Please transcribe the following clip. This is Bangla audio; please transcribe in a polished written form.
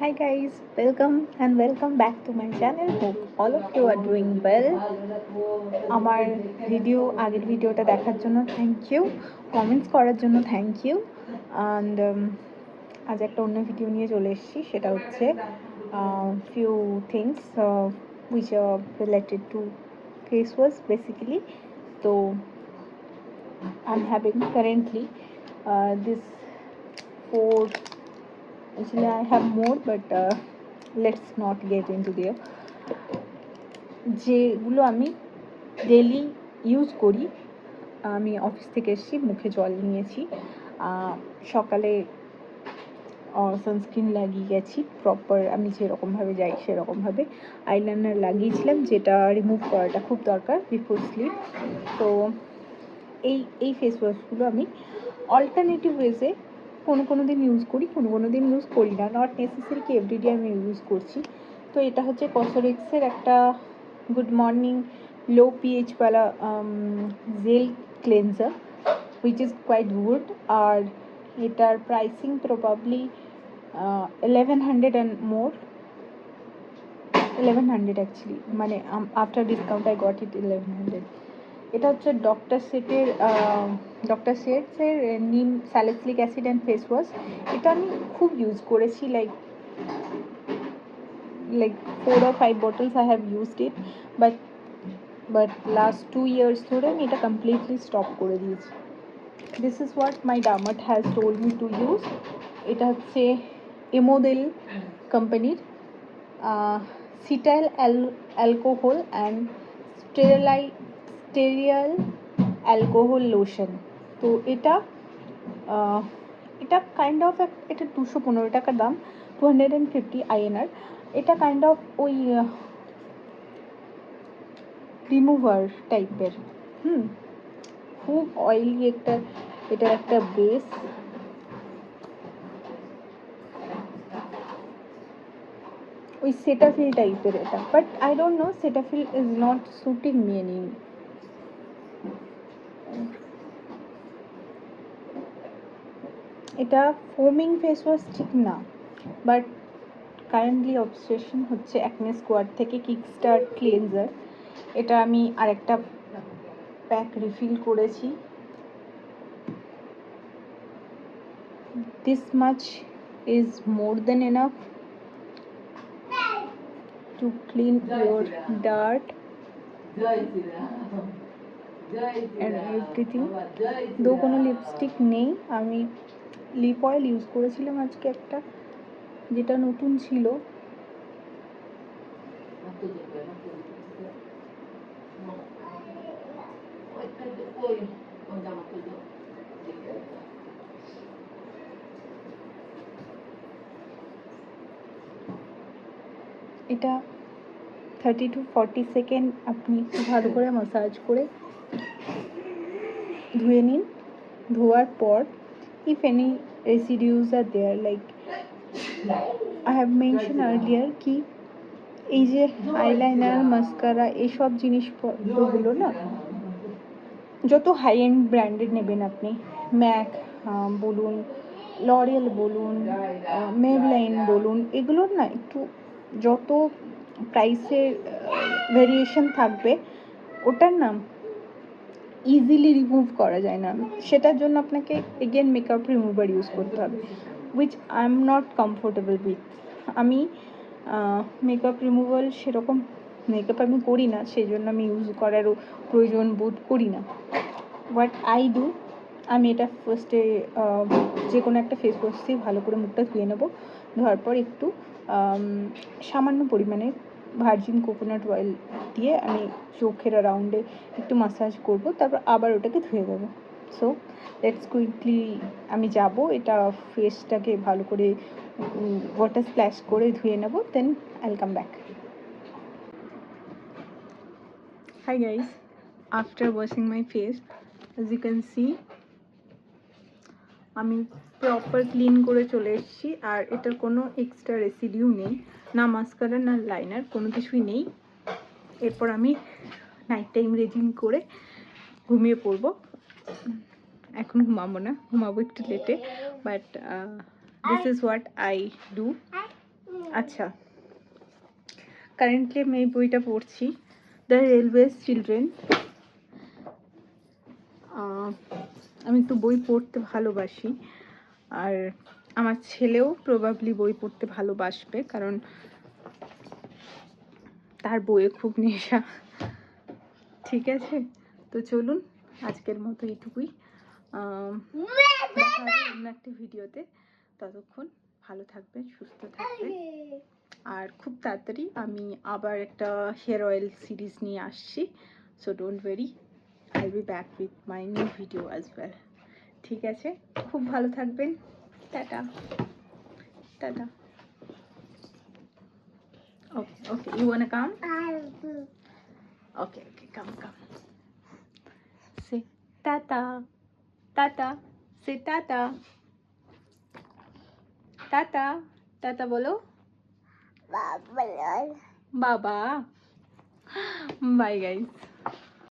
Hi guys, welcome back to my channel. Hope all of you are doing well. আমার আগের ভিডিওটা দেখার জন্য থ্যাংক ইউ, কমেন্টস করার জন্য থ্যাংক ইউ। অ্যান্ড আজ একটা অন্য ভিডিও নিয়ে চলে এসেছি, সেটা হচ্ছে few things which are related to face wash basically. So I'm having currently this 4. Actually, I have more, but let's not get into there. যেগুলো আমি ডেলি ইউজ করি, আমি অফিস থেকে এসেছি, মুখে জল নিয়েছি, সকালে সানস্ক্রিন লাগিয়ে গেছি প্রপার, আমি যেরকমভাবে যাই সেরকমভাবে আইলাইনার লাগিয়েছিলাম, যেটা রিমুভ করাটা খুব দরকার বিফোর স্লিপ। তো এই ফেস ওয়াশগুলো আমি অল্টারনেটিভ ওয়েজে কোনো দিন ইউজ করি, কোনো দিন ইউজ করি না, নট নেসেসারি কি এভরিডে আমি ইউজ করছি। তো এটা হচ্ছে কসরক্সের একটা গুড মর্নিং লো পিএইচওয়ালা gel cleanser which is quite good. আর এটার pricing probably 1100 and more, 1100 actually, মানে after discount I got it 1100। এটা হচ্ছে ডক্টর সেটসের neem salicylic acid and face wash. এটা আমি খুব ইউজ করেছি, like 4 or 5 bottles I have used it, but last 2 years ধরে আমি এটা কমপ্লিটলি স্টপ করে দিয়েছি। This is what my dermat has told me to use. এটা হচ্ছে এমোডেল কোম্পানির cetyl alcohol and stearyl alcohol lotion. তো এটা কাইন্ড অফ, এটা 215 টাকা দাম, 250 INR। এটা কাইন্ড অফ ওই রিমুভার টাইপের, খুব অয়েলি এটা একটা বেস। ওই সেটাফিল টাইপের এটা, but I don't know, Cetaphil is not soothing me any. এটা ফোমিং ফেস ওয়াশ ঠিক না, বাট কারেন্টলি অবসেশন হচ্ছে অ্যাকনে স্কোয়াড থেকে কিকস্টার্ট ক্লিনজার। এটা আমি আরেকটা প্যাক রিফিল করেছি। This much is more than enough to clean your dirt and everything. দো কোনো লিপস্টিক নেই, আমি লিপ অয়েল ইউজ করেছিলাম আজকে একটা, যেটা নতুন ছিল। এটা 30 to 40 সেকেন্ড আপনি একটু ভালো করে ম্যাসাজ করে ধুয়ে নিন। ধোয়ার পর if any residues are there, like I have mentioned earlier কি এই যে আইলাইনার, মাস্কারা, এইসব জিনিসপত্রগুলো না, যত হাই এন্ড ব্র্যান্ডেড নেবেন আপনি, ম্যাক বলুন, লরিয়েল বলুন, মেবলাইন বলুন, এগুলোর না একটু যত প্রাইসের ভেরিয়েশন থাকবে, ওটার না ইজিলি রিমুভ করা যায় না। সেটার জন্য আপনাকে এগেন মেকআপ রিমুভার ইউজ করতে হবে, which I am not comfortable with. আমি মেকআপ রিমুভাল সেরকম মেকআপ আমি করি না, সেই জন্য আমি ইউজ করারও প্রয়োজন বোধ করি না। হোয়াট আই ডু, আমি এটা ফার্স্টে যে কোনো একটা ফেস ওয়াশ দিয়ে ভালো করে মুখটা ধুয়ে নেবো। ধোয়ার পর একটু সামান্য পরিমাণে ভার্জিন কোকোনাট অয়েল দিয়ে আমি চোখের অ্যারাউন্ডে একটু ম্যাসাজ করব, তারপর আবার ওটাকে ধুয়ে দেবো। সো লেটস কুইকলি আমি যাব, এটা ফেসটাকে ভালো করে ওয়াটার স্প্ল্যাশ করে ধুয়ে নেব, then I will come back. Hi guys, after washing my face, as you can see, আমি প্রপার ক্লিন করে চলে এসেছি। আর এটার কোনো এক্সট্রা রেসিডিউ নেই, না মাস্কারা না লাইনার, কোনো কিছুই নেই। এরপর আমি নাইট টাইম রেজিং করে ঘুমিয়ে পড়বো। এখন ঘুমাবো না, ঘুমাবো একটু লেটে, but this is what I do. আচ্ছা, কারেন্টলি আমি এই বইটা পড়ছি, দ্য রেলওয়েজ চিলড্রেন। আমি তো বই পড়তে ভালোবাসি, আর আমার ছেলেও প্রবাবলি বই পড়তে ভালোবাসবে, কারণ তার বইয়ে খুব নেশা। ঠিক আছে, তো চলুন আজকের মতো এইটুকুই। দেখা হবে অন্য একটা ভিডিওতে। ততক্ষণ ভালো থাকবেন, সুস্থ থাকবেন। আর খুব তাড়াতাড়ি আমি আবার একটা হেয়ার অয়েল সিরিজ নিয়ে আসছি, so don't worry, I will be back with my new video as well. ঠিক আছে, খুব ভালো থাকবেন। Tata tata. Okay okay, you wanna come? Okay okay, come come. Say tata tata, say tata tata tata বলো বাবা। Bye guys.